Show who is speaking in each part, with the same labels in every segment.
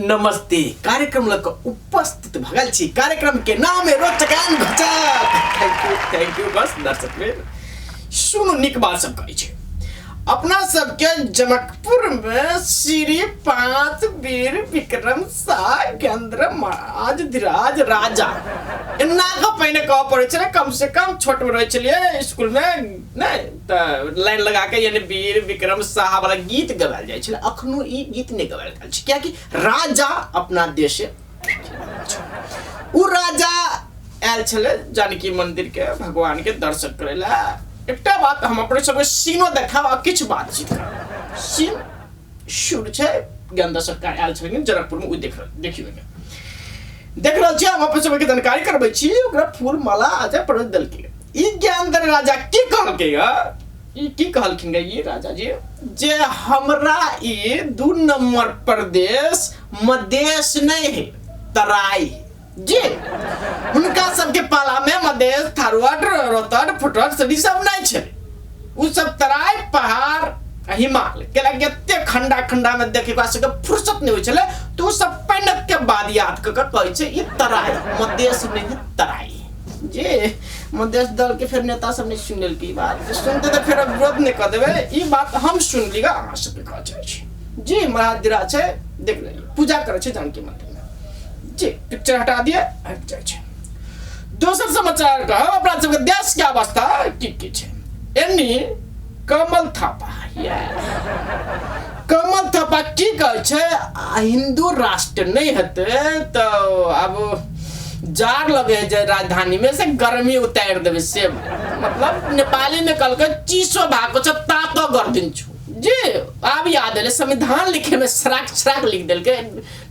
Speaker 1: नमस्ते कार्यक्रम लग उपस्थित भगल छी। कार्यक्रम के नाम है रोचकान घचक। थैंक यू बस दर्शक में सुनो निक बात सब कही छे। अपना सबके जनकपुर में श्री 5 वीर विक्रम गेंद्र महाराज धीराज राजा इन्ना का पहले कह पड़े छे। कम से कम छोट में रहे छलिए स्कूल में नहीं त लाइन लगा के यानी वीर विक्रम शाह वाला गीत गवाल जाय छले। अखनो ई गीत नहीं गवाल गेल छै किया कि राजा अपना देश उ राजा आयल छले जानकी मंदिर के भगवान के दर्शन करेला। एकटा बात हम अपने सब सीनो देखाव किछ बातचीत करब। सीन शुरू छे गेंदा सरकार आयल छले जनकपुर में उ देखियो देख रहल छी। हम अपन सब के जानकारी करबै छी। ओकरा फूल माला आजे पड़ दल के ई गेंद्र राजा की कहल के ई की कहलखिन गे ये राजा जी जे हमरा ई 2 नंबर प्रदेश मधेश नहीं है तराई जी। उनका सबके पाला में मधेश थारवाड रोहतड फुटवड सदी सब नहीं छे। उ सब तराई पहाड़ हिमालय के लगे एते खंडा खंडा में देखे का सके फुर्सत नहीं होय छले। तो सब पैनक के बाद याद क कहै छै ई तराई मधेश नहीं तराई जी। मधेश दल के फिर नेता सब ने सुनल की बात सुनते तो फिर विरोध नहीं कर देबे। ई बात हम सुन लीगा अहाँ सब कह जाय छी जी। महाराज धीराज छै देख ले पूजा करे छै जानकी मंदिर में जी। पिक्चर हटा दिए हट जाय छै। दोसर समाचार का अपना सबके देश के अवस्था की छै। एनी कमल थापा कमल थापा की कहे छै हिंदू राष्ट्र नहीं हेते तो अब जार लगे जे राजधानी में से गर्मी उतार देबे से मतलब नेपाली में कल के चीसो भागो छ तातो कर दिन छु जी। अब याद है संविधान लिखे में सराक सराक लिख देल के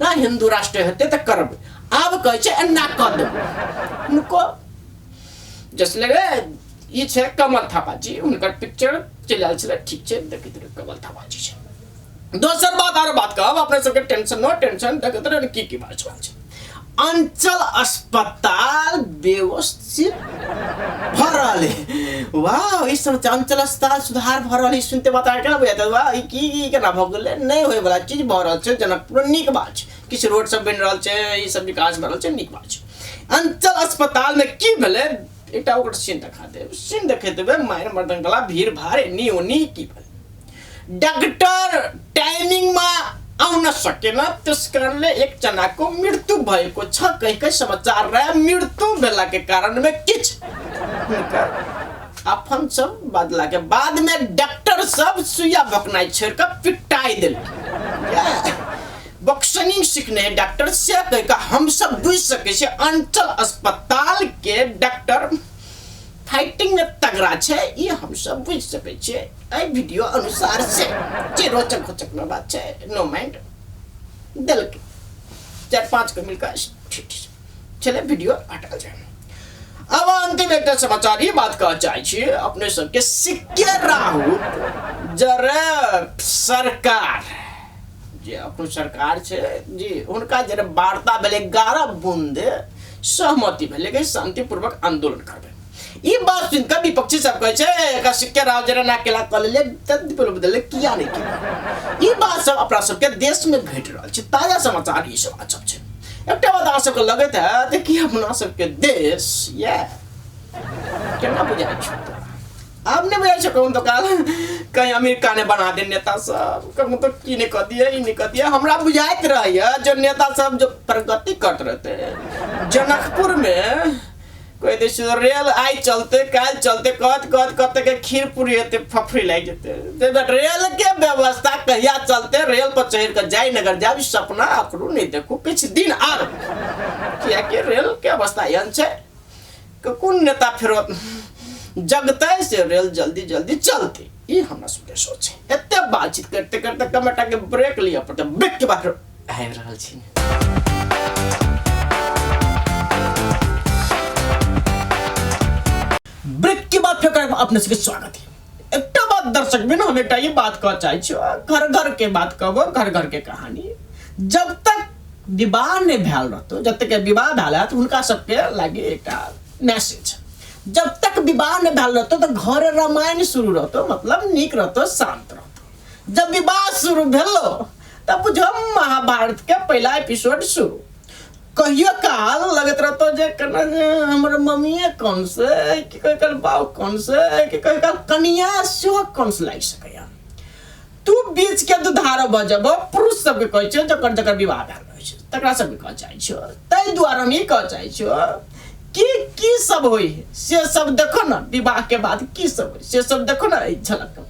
Speaker 1: ना हिंदू राष्ट्र हेते त करब। अब कहे छै एना कर देब उनको जस लगे ई छै कमल थापा जी। उनकर पिक्चर चलल छले ठीक छै देखित रह कमल थापा जी छै। दोसर बात और बात कहब अपने सबके टेंशन नो टेंशन देखित रह की बात छै। अंचल अस्पताल व्यवस्थित भरल वाह इस समय अंचल अस्पताल सुधार भरल सुनते बता के बुझाता वाह ई की केना भ गेलै नहीं होय वाला चीज भ रहल छै। जनकपुर नीक बात छै किछ रोड सब बन रहल छै ई सब विकास भ रहल छै नीक बात छै। अंचल अस्पताल में की भेलै एकटा ओकर सीन देखा दे सीन देखे देबे मार मर्दन गला भीड़ भाड़ एनी ओनी की भेल डॉक्टर टाइमिंग में आउ न सके न त्यस कारणले एक जना को मृत्यु भएको छ कहि के समाचार रहे। मृत्यु भेला के कारण में किछ अपन सब बदला के बाद में डॉक्टर सब सुइया बकनाई छोड़ के पिटाई देल। बॉक्सिंग सीखने डॉक्टर से कह के हम सब बुझ सके छे अंचल अस्पताल के डॉक्टर फाइटिंग में तगड़ा छे ये हम सब बुझ सके छे। आई वीडियो अनुसार से जे रोचक खोचक में बात छे नो माइंड दिल के 4-5 को मिलकर चले वीडियो हटा जाए। अब अंतिम एक समाचार ये बात कह चाहे छी अपने सबके सिक्के राहु जरे सरकार जे अपन सरकार छे जी उनका जरे वार्ता भेले 11 बूंद सहमति भेले कि शांतिपूर्वक आंदोलन करबे। ई बात सुनकर विपक्षी सब कहे छे का सिक्के राव जरे ना केला कर ले तब बदले किया नहीं किया। ई बात सब अपना सबके देश में घट रहल छे ताजा समाचार ई सब अच्छा छे। एकटा बात आ सबके लगत है देखिए अपना सबके देश ये केना बुझाय छै अब ने बुझाय छै कौन तो काल कहीं अमेरिका ने बना दे नेता सब कहूं तो की ने कह दिए ई ने कह दिए। हमरा बुझाइत रहय जो नेता सब जो प्रगति करत रहते जनकपुर में कोई देश रेल आई चलते काल चलते कहते के खीर पूरी हेते फफरी लाग जेते रेल के व्यवस्था कहिया चलते रेल पर चढ़ के जाय नगर जाब सपना अकरू नहीं देखो कुछ दिन आर किया कि रेल के अवस्था यन छै कोन नेता फिर जगते से रेल जल्दी जल्दी चलते ये हमरा सबके सोच है। एते बातचीत करते करते कमेटा के ब्रेक लिया पड़ते ब्रेक के बाद आइ रहल छी। ब्रेक के बाद फिर अपने सबके स्वागत है। एक बात दर्शक भी ना हम ये बात कह चाहे छी घर घर के बात कहबो घर घर के कहानी जब तक विवाह नहीं भेल रहतो जब तक विवाह भेल तो उनका सबके लागे एक मैसेज जब तक विवाह नहीं भेल रहतो तो घर रामायण शुरू रहतो मतलब नीक रहतो शांत रहतो। जब विवाह शुरू भेलो तब बुझो महाभारत के पहला एपिसोड शुरू। कहियो काल लगत रहतो जे कना हमर मम्मी कौन से कि कोई कल बाऊ कौन से कि कोई कल कनिया सो कौन से लाग सकया। तू बीच के दुधारो बजब पुरुष सब के कहै छ जकर जकर विवाह भेल रहै छ तकरा सब के कहै छै छ। तै दुआरे हम ई कहै छ कि सब होई से सब देखो ना, विवाह के बाद की सब होई से सब देखो ना ई झलक।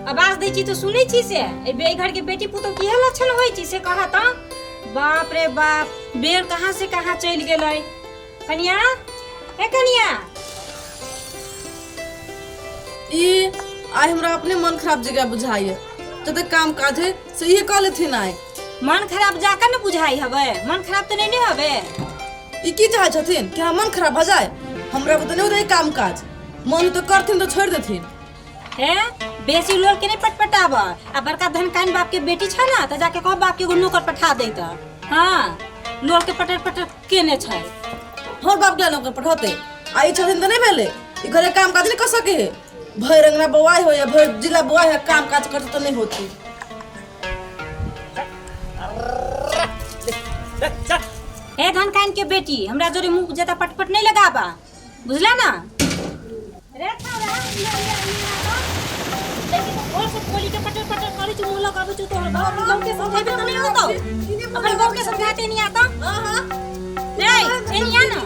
Speaker 2: आवाज दै छी तो सुनै छी से ए बे घर के बेटी पुतो की लक्षण होई छी से कहा त बाप रे बाप बेर कहां से कहां चल गेलै। कनिया ए कनिया
Speaker 3: ई आई हमरा अपने मन खराब जगह बुझाइए जते काम काज है से ये कह लेथिन। आई
Speaker 2: मन खराब जाकर न बुझाई हवे, मन खराब तो नहीं हवे।
Speaker 3: ई की चाहे छथिन कि मन खराब हो जाए? हमरा बता नहीं काम काज मन तो करथिन तो छोड़ देथिन।
Speaker 2: है बेसी लोग के नहीं पटपटाब आ बड़का धनकान बाप के बेटी छ ना त जाके कह बाप के नौकर पठा दे त। हां लोग के पटर पटर केने छै
Speaker 3: हमर बाप के नौकर पठाते आई छथिन त नहीं भेले। ई घरे काम काज नहीं कर सके है भय रंगना बवाई हो या भय जिला बवाई है काम काज करते तो नहीं होती।
Speaker 2: ए धनकान के बेटी हमरा जोरे मुंह ज्यादा पटपट नहीं लगाबा बुझला ना। रे और सब कोली के पटर पटर करे तू मुंह लगाबे तू तोहर बाप गांव के समझाबे त नहीं होतो। अपन गांव के समझाते नहीं आता। हां नहीं एनिया ना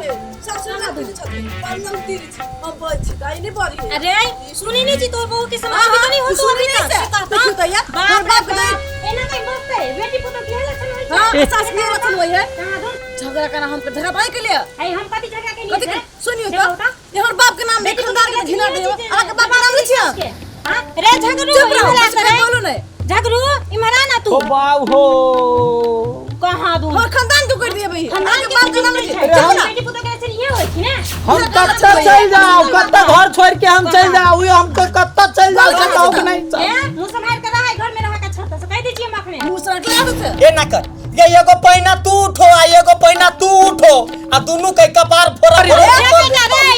Speaker 3: सासु ना बोली छथि पानम तीरी छ हम बच्ची दाई नहीं पड़ी।
Speaker 2: अरे सुनी नहीं जी तोर बहू के समझाबे त नहीं होतो। अभी तक
Speaker 3: देखियो त यार बाप बाप
Speaker 2: एना नहीं बसते बेटी पुतो के लक्षण होई
Speaker 3: हां सास के लक्षण होई है झगड़ा करना हम पे झगड़ा भाई के लिए
Speaker 2: है हम कथि झगड़ा के लिए
Speaker 3: सुनियो तो ये हमर बाप के नाम नहीं खंदार के घिना देओ आके बाप नाम नहीं छिया।
Speaker 2: हां रे झगड़ू इमरा करे
Speaker 3: बोलो नहीं
Speaker 2: झगड़ू इमरा ना तू
Speaker 4: ओ बाऊ हो
Speaker 2: कहां दू
Speaker 3: और खानदान क्यों कर दिया भाई आके बाप के नाम नहीं
Speaker 2: बेटी पुतो के लक्षण ये होई थी ना।
Speaker 4: हम कत्ता चल जाओ कत्ता घर छोड़ के हम चल जाओ हमको कत्ता चल जाओ बताओ कि नहीं
Speaker 2: ए मुंह संभाल के रहा घर में रहा का छत से कह दीजिए मखने
Speaker 3: मुंह सर के आदत
Speaker 4: ये ना कर ये एगो पहिना तू उठो आ एगो पहिना तू उठो आ दोनों के कपार फोड़ा
Speaker 2: रे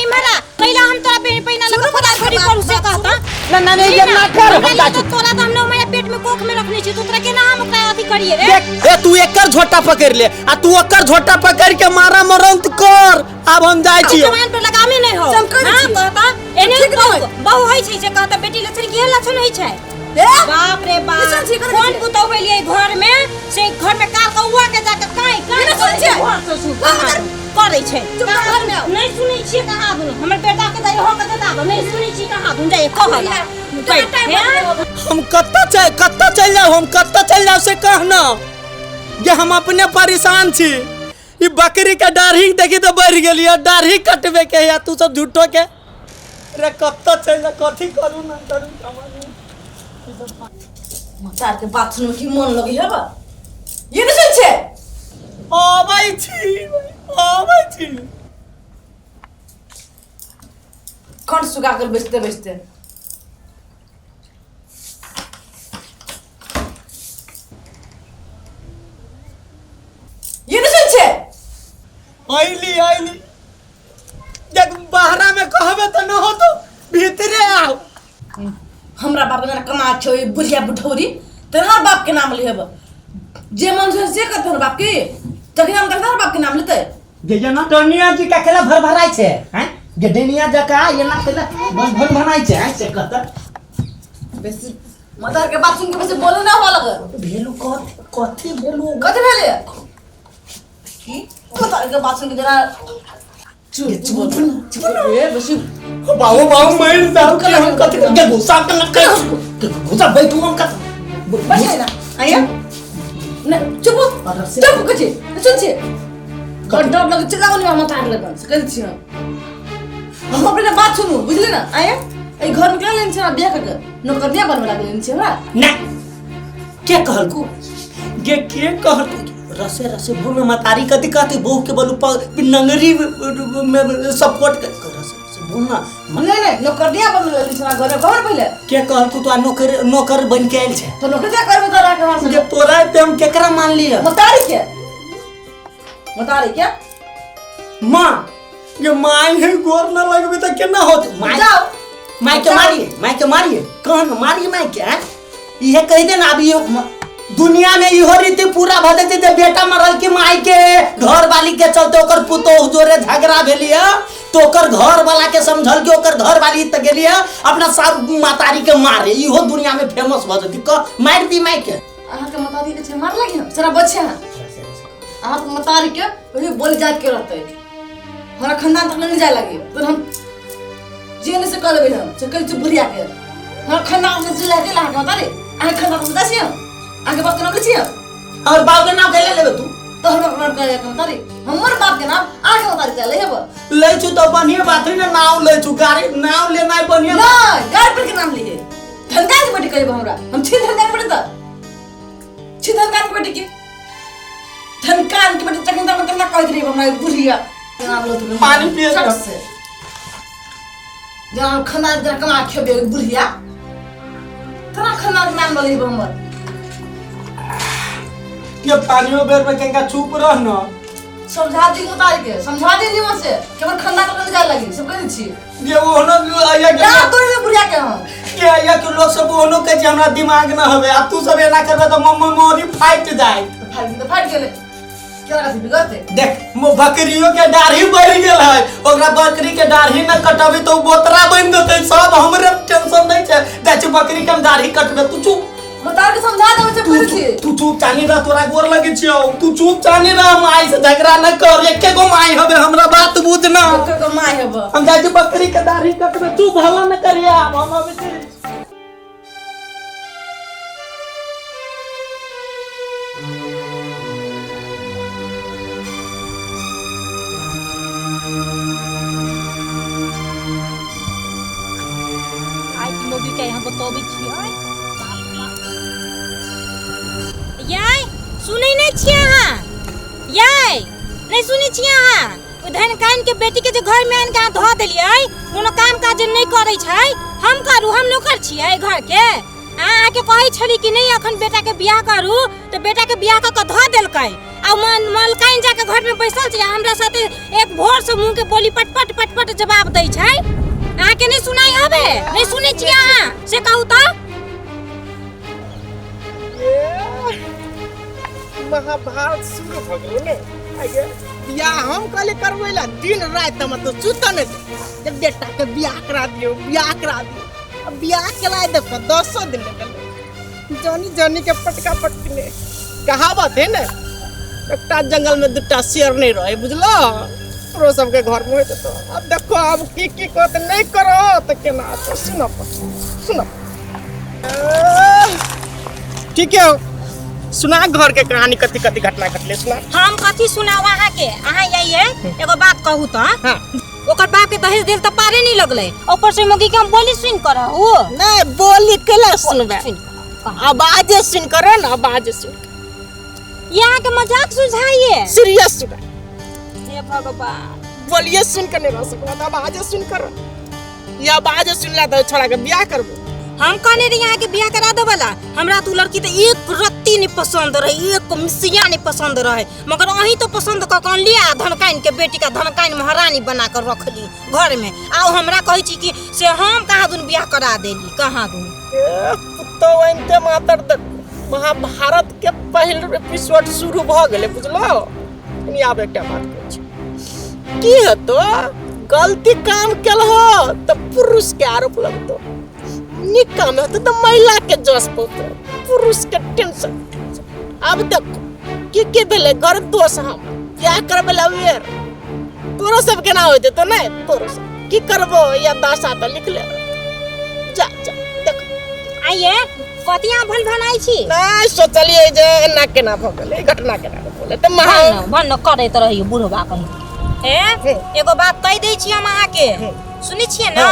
Speaker 2: इमरा पहला हम तोरा पहिना लगा फोड़ा फोड़ी करू से कहता
Speaker 4: ना नहीं ये ना कर हम
Speaker 2: तो तोरा तो हमने मेरे पेट में कोख में रखनी छी तू तोरा के नाम ओकरा अथी करिए रे।
Speaker 4: ए तू एकर झोटा पकड़ ले आ तू ओकर झोटा पकड़ के मारा मरंत कर। अब हम जाय छी
Speaker 2: जवान पे लगामे नहीं हो। हां कहता एने बहु होई छै जे कहता बेटी लक्षण के लक्षण होई छै। बाप रे बाप कौन पुतो भेलिए घर में से घर में काल कौआ के जाके काई काई सुन छै करे छै घर में नहीं सुनै छी कहां दू हमर बेटा के दई हो के देता नहीं सुनै छी कहां दू जाए कहला
Speaker 4: हम कत्ता चल जाओ हम कत्ता चल जाओ से कहना ये हम अपने परेशान छी। ई बकरी के दाढ़ी देखी तो बढ़ गेली है दाढ़ी कटबे के या तू सब झूठो के रे कत्ता चल जा कथी करू ना करू
Speaker 3: मतार के बात सुनो की मन लगी है बा ये नहीं सुन छे
Speaker 4: ओ भाई छी
Speaker 3: कौन सुगा कर बेचते बेचते ये नहीं सुन छे
Speaker 4: आइली जब बाहरा में कहबे तो न हो तो भीतरे आओ।
Speaker 3: हमरा बाप के कमा छो बुढ़िया बुढ़ौरी तेरा बाप के नाम लेब जे मन से करते हो बाप के तखन हम करते बाप के नाम लेते
Speaker 4: जे ना डनिया जी का केला भर भराई छे हैं जे डनिया जका ये ना केला भर भराई छे से कहता
Speaker 3: बेसी मदर के बात सुन के बेसी बोले ना हो लगे
Speaker 4: भेलू कथी भेलू
Speaker 3: कथि भेले की मदर के बात सुन के जरा चुप रे बेसी
Speaker 4: बाऊ मैं जाऊ के हम कथी के गुस्सा के न के गुस्सा बैठू हम का
Speaker 3: बैठ ना आया न चुप चुप कथि सुन छे गड्ढा लगे चिल्लाओ नहीं हम तार लगन से कह छी हम अपने बात सुनू बुझले ना आया ए घर में क्या लेन छे बियाह करके नौकर दिया बनवा लागल लेन छे हमरा
Speaker 4: ना के कहल को गे के कह रसे रसे बोल मतारी कति कहती बहू के बोलू नंगरी में सपोर्ट कर रसे रसे बोलना
Speaker 3: नहीं नौकरिया बन लिछना घर घर पहले
Speaker 4: के कहल तू नौकर बन के आइल छे
Speaker 3: तो नौकरी क्या करबे तोरा के वहां
Speaker 4: जे तोरा पे हम केकरा मान लिया
Speaker 3: मतारी क्या
Speaker 4: मां ये माई है गोर न लगबे त केना होत माई
Speaker 3: जाओ
Speaker 4: माई के मारिए कहन मारिए माई के इहे कह दे ना अब ये दुनिया में इहो रीति पूरा भ जेते जे बेटा मरल के माई के घर वाली के चलते ओकर पुतो जोरे झगड़ा भेलिया तो ओकर घर वाला के समझल के ओकर घर वाली त गेलिया अपना सब मातारी के मारे इहो दुनिया में फेमस भ जेती क मार दी माई के
Speaker 3: अहाँ के मतारी के छे मार लगी हम सारा बच्चे हैं अहाँ के मतारी के वही बोल जात के रहते हमारा खानदान तक नहीं जाए लगे तो हम जेने से कर देबे हम से कल बुढ़िया के हमारा खानदान से जिला के ला के मतारी अहाँ खानदान से दसियो आगे बात करना छियो
Speaker 4: और बाप के नाम कैले लेबे तू
Speaker 3: तो हम नाम करे के मतारी हमर बाप के नाम आगे मतारी चले हेब
Speaker 4: ले छु तो बढ़िया बात है ना नाम ले छु गाड़ी नाम लेना है बढ़िया
Speaker 3: ना गाड़ी पर के नाम लिए धनका के बेटी करे हमरा हम छी धनका के बेटी त छी धनका के बेटी के धनकान के बेटी तकन त मतलब कह दे हमरा बुढ़िया नाम लो तू
Speaker 4: पानी पिए
Speaker 3: से जहां खाना जरा कमा खेबे बुढ़िया तना खाना के नाम बोली हमर
Speaker 4: ये पानियो बेर में केंगा चुप रह न
Speaker 3: समझा दी उतार के समझा दी निमन से केवल खाना को जा लगी सब कहै छी
Speaker 4: ये ओनो आया
Speaker 3: क्या तोरे बुढ़िया के हम
Speaker 4: के आया के लोग सब ओनो के जे हमरा दिमाग न होवे आ तू सब एना करबे त मम्मी मोरी फाइट जाए
Speaker 3: तो फाट गेले क्या का बिगड़ते
Speaker 4: देख मो बकरियों के दाढ़ी बढ़ गेल है ओकरा बकरी के दाढ़ी न कटबे तो बोतरा बन देते सब हमरे टेंशन नहीं छै देख बकरी के दाढ़ी कटबे तू चुप
Speaker 3: बता के समझा दे बच्चे पूछ छी
Speaker 4: तू चुप चानी रह तोरा गोर लगे छियो तू चुप चानी रह माई से झगड़ा न कर एके गो माई हबे हमरा बात बुझ ना
Speaker 3: के माय हेब
Speaker 4: हम जाके बकरी के दाढ़ी कटबे तू भला न करिया मामा बेटी
Speaker 2: मोगी के यहाँ बतौबी छियै याय सुनै नै छियै अहाँ याय नै सुनै छियै अहाँ ओ धनकाइन के बेटी के जे घर में आन के धो देलियै कोनो काम काज नै करै छै हम करू हम नौकर छियै घर के अहाँ के कहै छली कि नहीं अखन बेटा के बियाह करू तो बेटा के बियाह क धो देलकै आ मलकाइन जाके घर में बैसल छै हमरा साथे एक भोर से मुंह के बोली पटपट जवाब दै छै अहाँ के नहीं सुनाई हबे नहीं सुनै छियै अहाँ से कहू त
Speaker 1: महाभारत शुरू भ गेलै ने आगे बियाह हम कहले करबै ला दिन रात हम तो सुत नै जब बेटा के बियाह करा दियो अब बियाह केला दे 10 दिन लगल जानी के पटका पटकने कहावत है ना एकटा जंगल में दुटा शेर नहीं रहे बुझलो प्रो सबके घर में होते तो अब देखो अब की कहते नहीं करो तो केना तो सुनो ठीक है सुना घर के कहानी कथी घटना घटले सुना
Speaker 2: हम कथी सुनाओ अहाँ के अहाँ यही एगो बात कहू त
Speaker 1: हां
Speaker 2: ओकर बाप के दहेज देल त पारे नहीं लगले ऊपर से मोगी के हम बोली सुन कर ओ
Speaker 1: नहीं बोली केला सुनबे आवाज सुन करो ना आवाज सुन
Speaker 2: यहाँ के मजाक सुझाइए
Speaker 1: सीरियस सुन
Speaker 2: हे भगवान
Speaker 1: बोलिए सुन कर नहीं रह सकता आवाज सुन कर ये आवाज सुन ला तो छोड़ा के बियाह करबो
Speaker 2: हम कहने रही यहाँ के बियाह करा दो वाला हमरा तू लड़की तो एक रत्ती नहीं पसंद रहे एक मिसिया नहीं पसंद रहे मगर वही तो पसंद कर कौन लिया धनकाइन के बेटी का धनकाइन महारानी बना कर रख ली घर में आओ हमरा कहे छी कि से हम कहाँ दून बियाह करा देली कहाँ दून
Speaker 1: तो वनते मातर तक महाभारत के पहल एपिसोड शुरू भ गेले बुझलो तनी आब एकटा बात कहै छी की हतो गलती काम केल हो तो पुरुष के आरोप लगतो निक काम होता तो महिला के जोश पड़ता पुरुष के टेंशन अब देखो की भेले घर दोष हम क्या करबे लवेर तोरो सब केना होते तो नहीं तोरो सब की करबो या दासा तो लिख ले जा देख
Speaker 2: आइए कतिया भल भनाई छी
Speaker 1: नहीं सोचलिए जे एना केना भ गेले घटना केना बोले त महा
Speaker 2: भन करे त रहियो बुढ़वा कहीं ए एगो बात कह दै छी हम अहाँ के सुनै छियै ना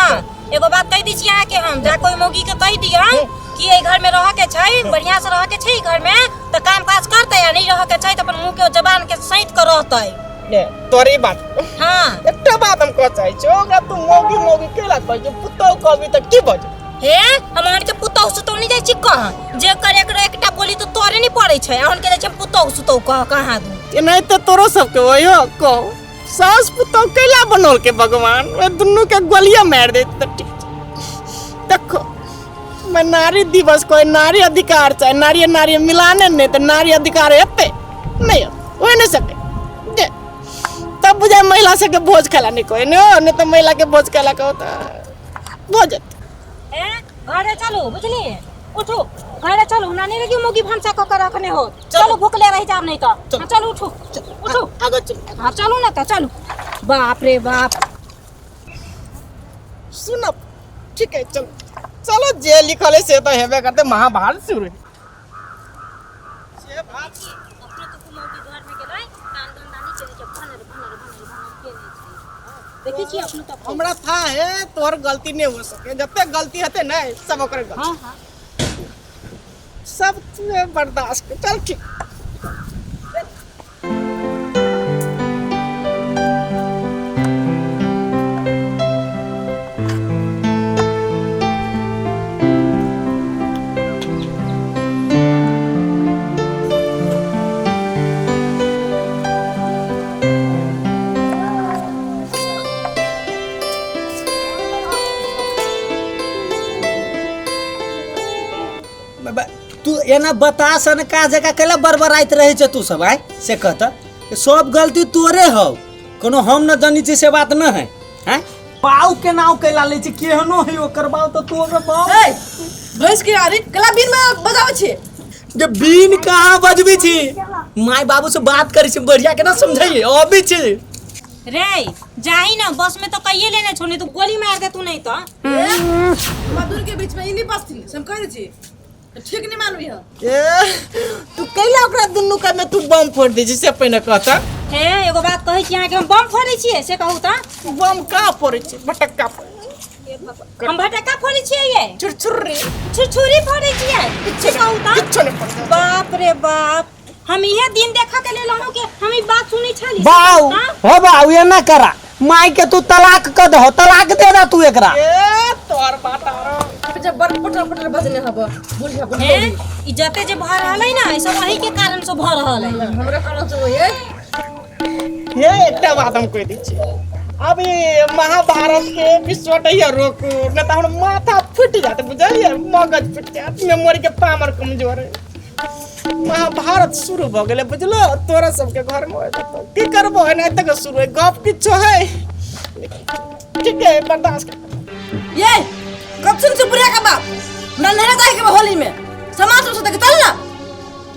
Speaker 2: एगो बात कह दी छी अहाँ के हम जा कोई मोगी के कह दियो कि ए घर में रह के छै बढ़िया से रह के छै घर में तो काम काज करते या नहीं रह के छै तो अपन मुंह के जबान के सहित कर रहते
Speaker 1: ने तोरी बात
Speaker 2: हां
Speaker 1: एकटा बात हम कह चाहै छी ओकरा तू मोगी मोगी केला कहै छै पुतौ कहबी त की बज
Speaker 2: हे हमर के पुतौ सुतौ नहीं जाय छी कहां जे करे एकरा एकटा बोली तो तोरे नहीं पड़ै छै अहन के छै पुतौ सुतौ कहां दू
Speaker 1: नहीं तो तोरो सबके वही कहो सास पुतौ कैला बनोल के भगवान वे दुन्नु के गोलियां मार दे त ठीक देखो मैं नारी दिवस कोई नारी अधिकार चाहे नारी नारी मिलाने नहीं तो नारी अधिकार हेते नहीं हो नहीं सके जे तब बुझाए महिला से के भोज खेला नहीं कोई नहीं तो महिला के भोज खेला का होता भोज
Speaker 2: ए घरे चलो बुझली उठो घरे चलो नानी लगी मोगी भंसा क कर रखने हो चलो भूखले रह जाब नहीं तो चलो उठो उठो
Speaker 1: आगे चल
Speaker 2: हां चलो ना तो चलो बाप रे बाप
Speaker 1: सुन ठीक है चलो चलो जे लिखल है से तो हेबे करते महाभारत शुरू से बात
Speaker 2: अपने तो कुमौटी घर में गेलै कान दानी के जे भनर के देखि छी अपने तो
Speaker 1: हमरा था है तोहर गलती नहीं हो सके जते गलती हते ना सब ओकर गलती
Speaker 2: हां हां
Speaker 1: सब तू बर्दाश्त कर चल ठीक
Speaker 4: तू एना बता सन का जगह केला बरबराइत रहे छ तू सब आय से कहत सब गलती तोरे हो कोनो हम न जानी छी से बात न है हैं पाऊ के नाव केला ले छी केहनो है ओकर बाऊ तो तोरे बाऊ
Speaker 3: ए भैंस के आरी कला बीन में बजावे छे
Speaker 4: जे बीन कहां बजबी छी माय बाबू से बात करी छी बढ़िया के ना समझाइए अभी छी
Speaker 2: रे जाही ना बस में तो कहिए लेने छोने तू गोली मार दे तू नहीं तो
Speaker 3: मधुर के बीच में इनी पास थी हम कह रहे छी ठीक नहीं मानबी ह
Speaker 1: तू कैला ओकरा दुन्नु का में तू बम फोड़ दे जिसे पहले कहता
Speaker 2: हे एगो बात कहै छी अहाँ के हम बम फोड़ै छियै से कहू त
Speaker 1: बम का फोड़े छे भटक्का
Speaker 2: हम भटका फोड़ै छियै ये
Speaker 1: छुरछुरी
Speaker 2: छुरछुरी फोड़ै छियै से कहू त
Speaker 1: किछो नहीं पड़ता
Speaker 2: बाप रे बाप हम इहे दिन देखा के ले लहु के हम ई बात सुनै छली
Speaker 4: बाऊ हो बाऊ ये ना करा माई के तू तलाक क दो तलाक दे दा तू एकरा
Speaker 1: ए तोर बात आ
Speaker 3: जब बड़ पटर पटर बजने हब बुढ़िया बुढ़िया
Speaker 2: हे ई जते जे भर रहलै ना ई सब वही के कारण से भर रहलै
Speaker 3: हमरा कारण से होय
Speaker 1: ये एकटा बात हम कह दी छी अभी महाभारत के विश्वटैया रोक न त हमर माथा फुट जात बुझलिए मगज फुट जात मेमोरी के पावर कमजोर है महाभारत शुरू भ गेले बुझलो तोरा सबके घर में की करबो है नहीं तक शुरू है गप किछो है ठीक है बर्दाश्त कर
Speaker 3: ये कब से बुढ़िया का बाप ना नहरा जाए के होली में समाज से देख चल ना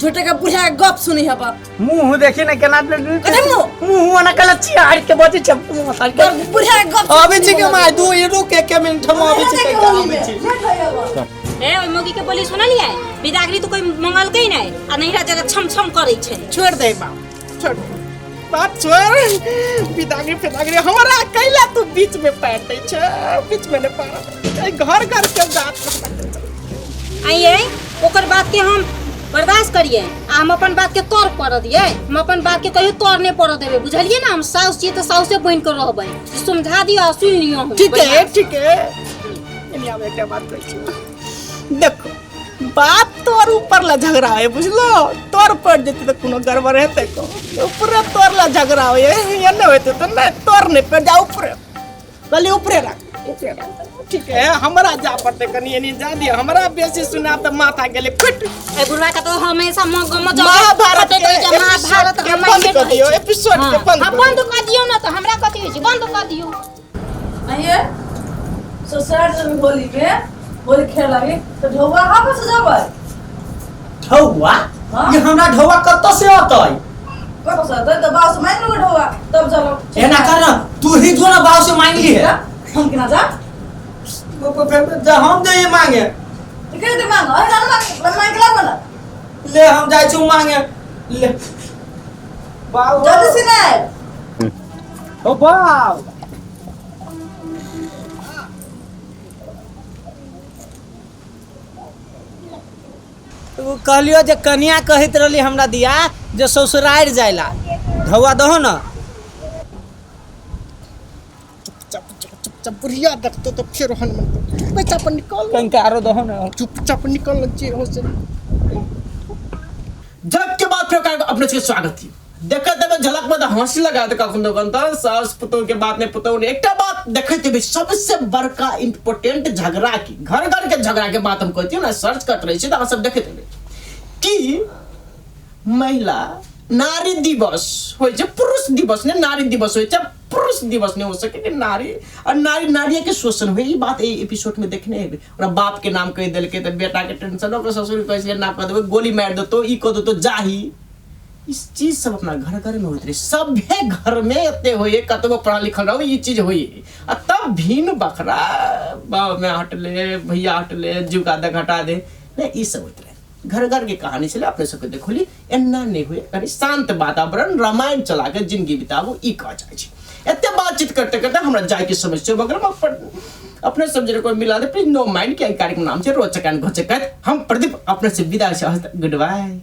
Speaker 3: छोटे का बुढ़िया का गप सुनी है बाप
Speaker 4: मुंह देखी ना केना
Speaker 3: कदे
Speaker 4: मुंह ना कला चियाड़ के बची छप मसाल के
Speaker 3: बुढ़िया का गप
Speaker 4: अबे छी के मार दू ये रुक के मिनट हम अबे छी के
Speaker 3: होली
Speaker 4: अबे
Speaker 3: में
Speaker 4: छी
Speaker 2: ए ओइ मोगी के बोली सुनलियै बिदागरी तो कोई मंगल गई नहीं आ नहीं जरा छम छम करै छै
Speaker 1: छोड़ दे बाप छोड़ बात छोड़ पितागिरी हमारा कैला तू बीच में पैर दे छ बीच में ने पैर घर घर के जात
Speaker 2: आइए ओकर बात के हम बर्दाश्त करिए आ हम अपन बात के तोड़ पड़ दिए हम अपन बात के कहियो तोड़ नहीं पड़ देबे बुझलिए ना हम साउस छी तो साउस से बन कर रहबै समझा दियो सुन लियो हम
Speaker 1: ठीक है इनी आवे एकटा बात कहै छी देखो बात तोर ऊपर ला झगड़ा है बुझलो तोर पड़ जेते तो कोनो गड़बड़ हेते को ऊपर तोर ला झगड़ा है ये न होते तो नहीं तोर नहीं पड़ जा ऊपर पहले ऊपर रख ठीक है हमरा जा पड़ते कनी एनी जा दियो हमरा बेसी सुना त माथा गेले फट
Speaker 2: ए बुढ़वा का तो हमेशा मजा
Speaker 1: महाभारत
Speaker 2: के महाभारत
Speaker 1: के बंद कर दियो एपिसोड के
Speaker 2: बंद कर दियो ना तो हमरा कथि होई छै बंद कर दियो
Speaker 3: आइए ससुराल में होली में होली खेल लगे तो ढौवा कहां से जाबै
Speaker 4: ढौवा
Speaker 3: हाँ?
Speaker 4: ये हमरा ढौवा कत्तो से होतै
Speaker 3: कब से तो बास मान लो ढौवा तब चलो
Speaker 4: एना कर ना तू ही जो ना बाऊ से मांग ली है
Speaker 3: हम केना जा
Speaker 4: हम दे मांगे
Speaker 3: के दे मांग अरे ना मांग के लाबो ना
Speaker 4: ले हम जाय छु मांगे ले बाऊ
Speaker 3: जल्दी से ना
Speaker 4: ओ बाऊ कहलियो जे कन्या कहत रहली हमरा दिया जे ससुराल जाइला धौआ दहो ना
Speaker 1: चुपचाप बुढ़िया रखते तो फिर हनुमान पैसा पर निकाल
Speaker 4: कंकारो दहो ना
Speaker 1: चुपचाप निकलना चाहिए हो से जग के बाद फिर अपने से स्वागत थी देखते हुए झलक में तो हंसी लगा दे कखन दुकानदार सास पुतों के बात ने पुतों ने एकटा बात देखते हुए सबसे बड़का इंपोर्टेंट झगड़ा की घर घर के झगड़ा के बात हम कहती हूँ ना सर्च कर रही थी तो सब देखते हुए कि महिला नारी दिवस हो पुरुष दिवस ने नारी दिवस हो पुरुष दिवस नहीं हो सके कि नारी और नारी के शोषण हुए ये बात एपिसोड में देखने है बाप के नाम कह दिल के तो बेटा के टेंशन हो ससुर कैसे नाम कह देवे गोली मार दो तो ई कह दो तो जाही इस चीज सब अपना घर घर में होते रहे सभे घर में इतने हुए कतबो पढ़ा लिखल रहो ये चीज हुई और तब भीन बकरा बाबा में हट ले भैया हट ले जीव का हटा दे नहीं ये सब होते रहे घर घर की कहानी से अपने सबके देखो ली एना नहीं हुए यानी शांत वातावरण रामायण चला के जिंदगी बिताबू ई कह जाए इतने बातचीत करते करते हमरा जाए की समस्या मगर अपने सब जगह को मिला दे प्लीज नो माइंड क्या कार्यक्रम नाम से रोचक एंड घोचक हम प्रदीप अपने से विदा गुड बाय।